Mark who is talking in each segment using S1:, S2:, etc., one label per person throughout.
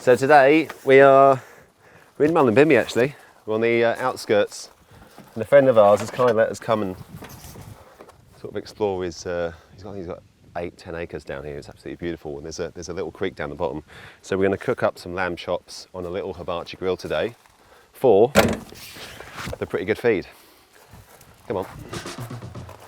S1: So today we're in Mullumbimby actually. We're on the outskirts, and a friend of ours has kind of let us come and sort of explore his. He's got 8-10 acres down here. It's absolutely beautiful, and there's a little creek down the bottom. So we're going to cook up some lamb chops on a little hibachi grill today for the pretty good feed. Come on.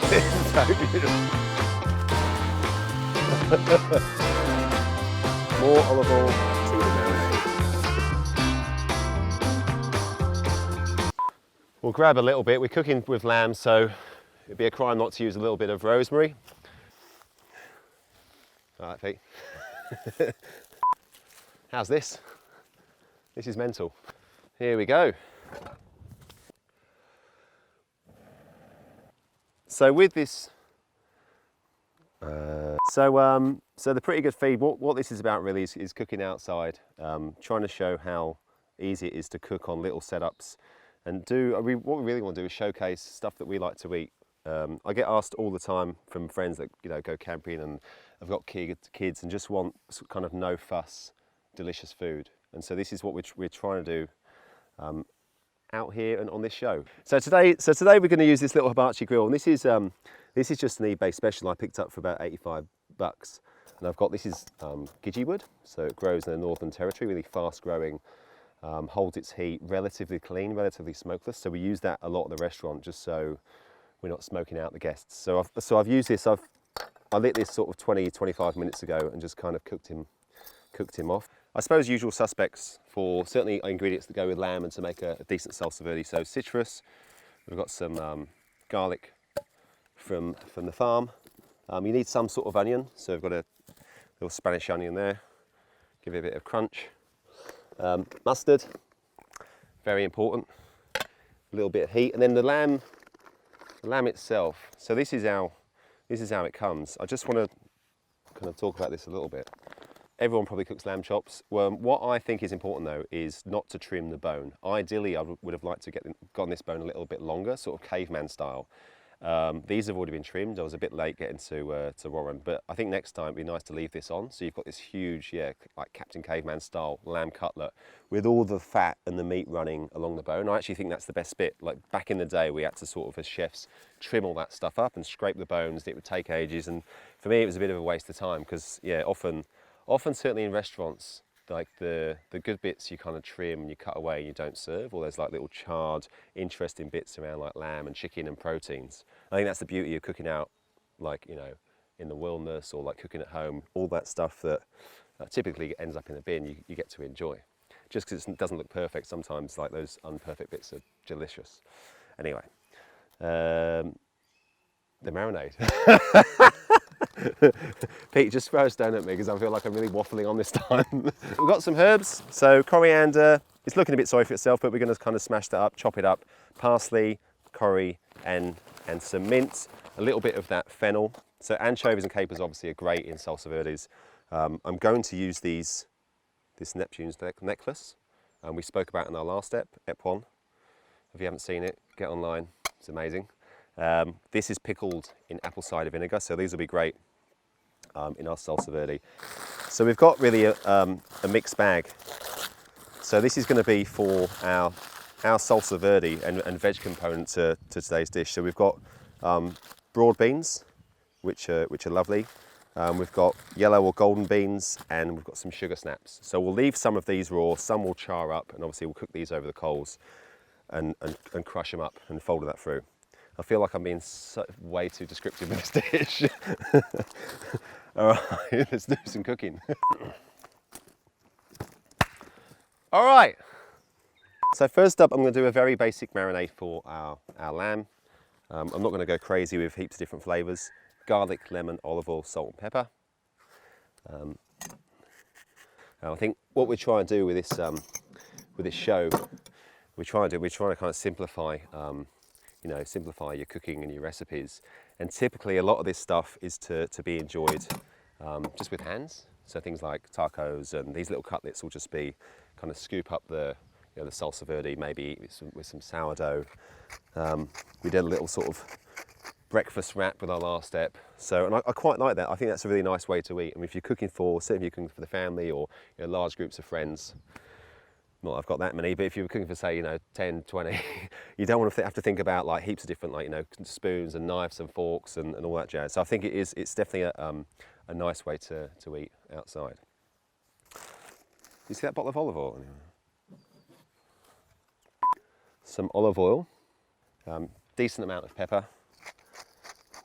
S1: It's so beautiful. More olive oil to the marinade. We'll grab a little bit. We're cooking with lamb, so it'd be a crime not to use a little bit of rosemary. All right, Pete. How's this? This is mental. Here we go. So with this, so the pretty good feed, what this is about really is cooking outside, trying to show how easy it is to cook on little setups, and what we really want to do is showcase stuff that we like to eat. I get asked all the time from friends that go camping and have got kids and just want kind of no fuss, delicious food. And so this is what we're trying to do out here and on this show. So today we're going to use this little hibachi grill, and this is just an eBay special I picked up for about $85. And I've got, this is Gidgee wood, so it grows in the Northern Territory, really fast growing, holds its heat, relatively clean, relatively smokeless. So we use that a lot at the restaurant just so we're not smoking out the guests. So I've used this, I lit this sort of 20-25 minutes ago and just kind of cooked him off. I suppose usual suspects for certainly ingredients that go with lamb and to make a decent salsa verde. So citrus, we've got some garlic from the farm. You need some sort of onion, so we've got a little Spanish onion there, give it a bit of crunch. Mustard, very important, a little bit of heat, and then the lamb itself. So this is how it comes. I just want to kind of talk about this a little bit. Everyone probably cooks lamb chops. What I think is important though is not to trim the bone. Ideally, I would have liked to gotten this bone a little bit longer, sort of caveman style. These have already been trimmed. I was a bit late getting to Warren, but I think next time it'd be nice to leave this on. So you've got this huge, like Captain Caveman style lamb cutlet with all the fat and the meat running along the bone. I actually think that's the best bit. Like back in the day, we had to sort of, as chefs, trim all that stuff up and scrape the bones. It would take ages, and for me, it was a bit of a waste of time because, often certainly in restaurants, like the good bits you kind of trim and you cut away and you don't serve, or there's like little charred, interesting bits around like lamb and chicken and proteins. I think that's the beauty of cooking out, like, in the wilderness or like cooking at home, all that stuff that typically ends up in the bin, you get to enjoy. Just because it doesn't look perfect, sometimes like those unperfect bits are delicious. Anyway, the marinade. Pete, just throw a stone at me because I feel like I'm really waffling on this time. We've got some herbs, so coriander. It's looking a bit sorry for itself, but we're going to kind of smash that up, chop it up. Parsley, curry, and some mint. A little bit of that fennel. So anchovies and capers obviously are great in salsa verdes. I'm going to use this Neptune's necklace. We spoke about in our last step, Ep1. If you haven't seen it, get online. It's amazing. This is pickled in apple cider vinegar, so these will be great in our salsa verde. So we've got really a mixed bag. So this is going to be for our salsa verde and veg component to today's dish. So we've got broad beans, which are lovely. We've got yellow or golden beans, and we've got some sugar snaps. So we'll leave some of these raw, some will char up, and obviously we'll cook these over the coals and crush them up and fold that through. I feel like I'm being way too descriptive with this dish. All right, let's do some cooking. All right. So first up, I'm going to do a very basic marinade for our lamb. I'm not going to go crazy with heaps of different flavours. Garlic, lemon, olive oil, salt and pepper. I think what we're trying to do with this show, we're trying to kind of simplify simplify your cooking and your recipes. And typically a lot of this stuff is to be enjoyed just with hands. So things like tacos and these little cutlets will just be kind of scoop up the salsa verde, maybe with some sourdough. We did a little sort of breakfast wrap with our last step. So, and I quite like that. I think that's a really nice way to eat. I mean, if you're cooking for, certainly if you're cooking for the family or large groups of friends, not that I've got that many, but if you're cooking for, say, 10, 20, you don't want to have to think about like heaps of different, like, spoons and knives and forks and all that jazz. So I think it's definitely a nice way to eat outside. You see that bottle of olive oil? Some olive oil, decent amount of pepper.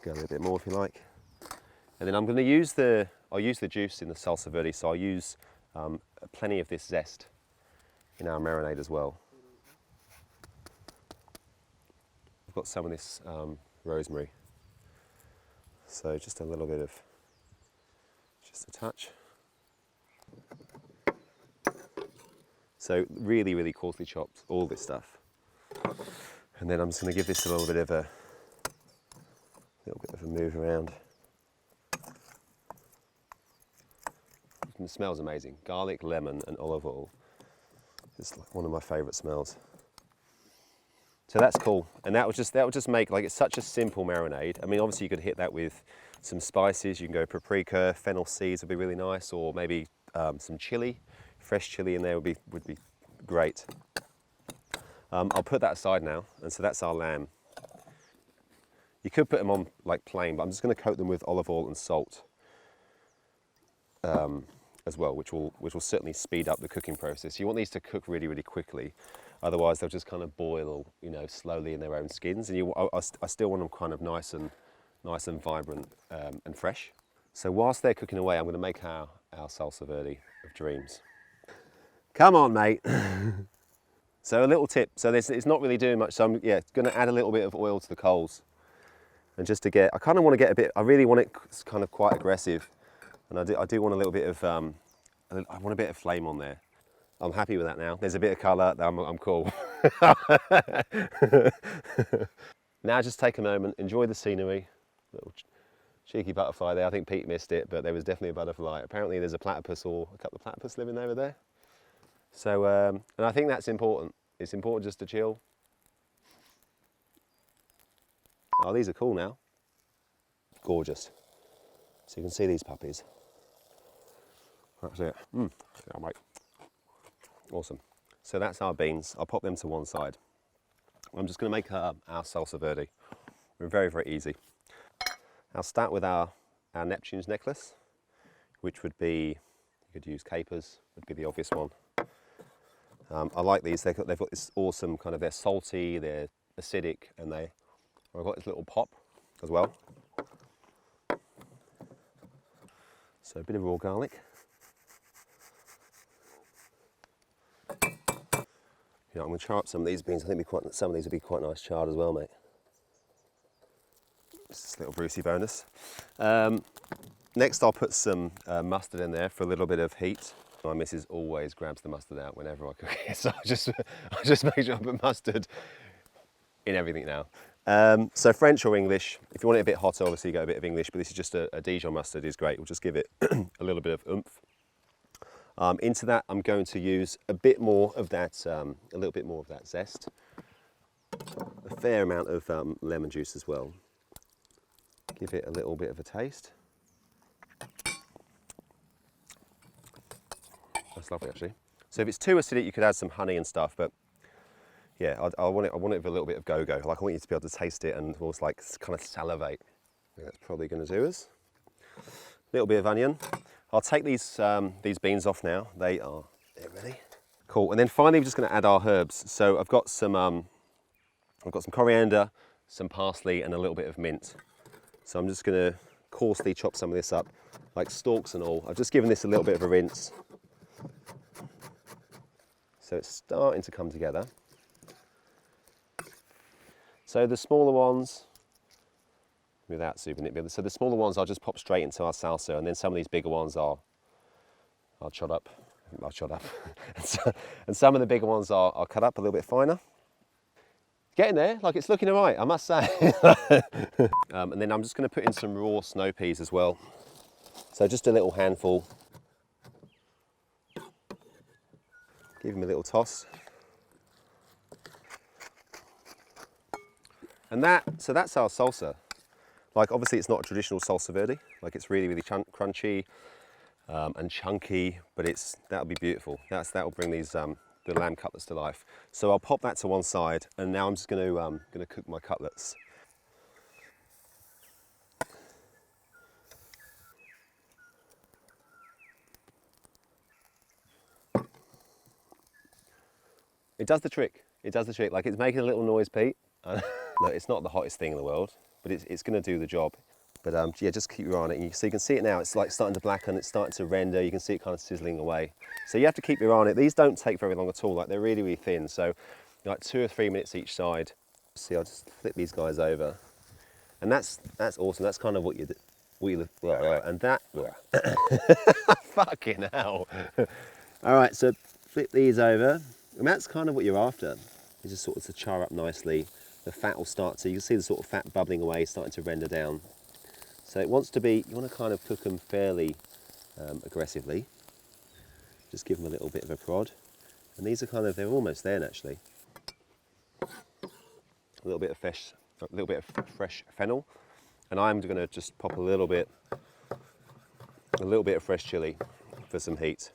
S1: Go a little bit more if you like. And then I'm going to use I'll use the juice in the salsa Verdi, so I'll use plenty of this zest in our marinade as well. I've got some of this rosemary, so just a little bit of, just a touch. So really, really coarsely chopped, all this stuff. And then I'm just going to give this a little bit of a move around. It smells amazing. Garlic, lemon, and olive oil. It's like one of my favourite smells. So that's cool, and that would just make, like, it's such a simple marinade. I mean, obviously you could hit that with some spices. You can go paprika, fennel seeds would be really nice, or maybe some chili, fresh chili in there would be great. I'll put that aside now, and so that's our lamb. You could put them on like plain, but I'm just going to coat them with olive oil and salt as well, which will certainly speed up the cooking process. You want these to cook really, really quickly, otherwise they'll just kind of boil, slowly in their own skins. And I still want them kind of nice and vibrant and fresh. So whilst they're cooking away, I'm going to make our salsa Verdi of dreams. Come on, mate. So a little tip. So it's not really doing much. So I'm going to add a little bit of oil to the coals, and just to get, I kind of want to get a bit. I really want it kind of quite aggressive. And I do want a little bit of, I want a bit of flame on there. I'm happy with that now. There's a bit of colour, I'm cool. Now just take a moment, enjoy the scenery. Little cheeky butterfly there. I think Pete missed it, but there was definitely a butterfly. Apparently there's a platypus or a couple of platypus living over there. So, and I think that's important. It's important just to chill. Oh, these are cool now. Gorgeous. So you can see these puppies. That's it. Yeah, mate. Awesome. So that's our beans. I'll pop them to one side. I'm just going to make our salsa Verdi. We're very, very easy. I'll start with our Neptune's necklace, which would be, you could use capers, would be the obvious one. I like these. They've got this awesome kind of, they're salty, they're acidic, and I've got this little pop as well. So a bit of raw garlic. I'm going to char up some of these beans. I think some of these would be quite nice charred as well, mate. Just a little Brucey bonus. Next I'll put some mustard in there for a little bit of heat. My missus always grabs the mustard out whenever I cook it, so I just make sure I put mustard in everything now. So French or English, if you want it a bit hotter, obviously you go a bit of English, but this is just a Dijon mustard is great. We'll just give it a little bit of oomph. Into that, I'm going to use a bit more of that, a little bit more of that zest, a fair amount of lemon juice as well. Give it a little bit of a taste. That's lovely, actually. So if it's too acidic, you could add some honey and stuff, but yeah, I want it with a little bit of go-go. Like, I want you to be able to taste it and almost like kind of salivate. I think that's probably going to do us. A little bit of onion. I'll take these beans off now. They're ready. Cool. And then finally, we're just going to add our herbs. So I've got some coriander, some parsley, and a little bit of mint. So I'm just going to coarsely chop some of this up, like stalks and all. I've just given this a little bit of a rinse. So it's starting to come together. So the smaller ones, without souping it, so the smaller ones I'll just pop straight into our salsa, and then some of these bigger ones I'll chop up. And some of the bigger ones I'll cut up a little bit finer. Getting there, like, it's looking all right, I must say. And then I'm just going to put in some raw snow peas as well. So just a little handful. Give them a little toss. And so that's our salsa. Like obviously it's not a traditional salsa verde, like it's really, really crunchy and chunky, but that'll be beautiful. That'll bring these the lamb cutlets to life. So I'll pop that to one side, and now I'm just gonna cook my cutlets. It does the trick. It does the trick. Like it's making a little noise, Pete. Look, it's not the hottest thing in the world, but it's going to do the job. But yeah, just keep your eye on it. So you can see it now. It's like starting to blacken. It's starting to render. You can see it kind of sizzling away. So you have to keep your eye on it. These don't take very long at all. Like they're really, really thin. So like 2 or 3 minutes each side. See, I'll just flip these guys over, and that's awesome. That's kind of what you do. And that. Fucking hell. All right, so flip these over. And that's kind of what you're after. You just sort of to char up nicely. The fat will start to, you can see the sort of fat bubbling away, starting to render down. So it wants to be, you want to kind of cook them fairly aggressively. Just give them a little bit of a prod. And these are kind of, they're almost there actually. A little bit of fresh fennel. And I'm going to just pop a little bit of fresh chili for some heat.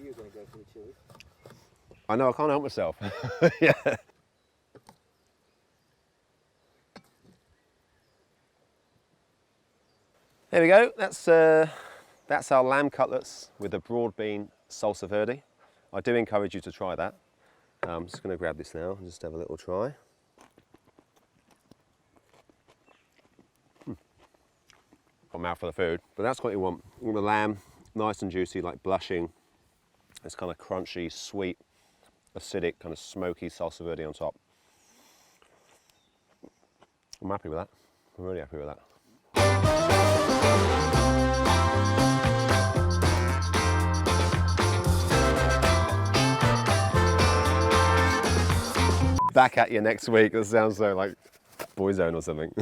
S2: You're going to go for the chili?
S1: I know, I can't help myself. Yeah. There we go. That's our lamb cutlets with the broad bean salsa verde. I do encourage you to try that. I'm just going to grab this now and just have a little try. Got a mouth for the food, but that's what you want. You want the lamb, nice and juicy, like blushing. It's kind of crunchy, sweet, acidic, kind of smoky salsa verde on top. I'm happy with that. I'm really happy with that. Back at you next week. That sounds so like Boyzone or something.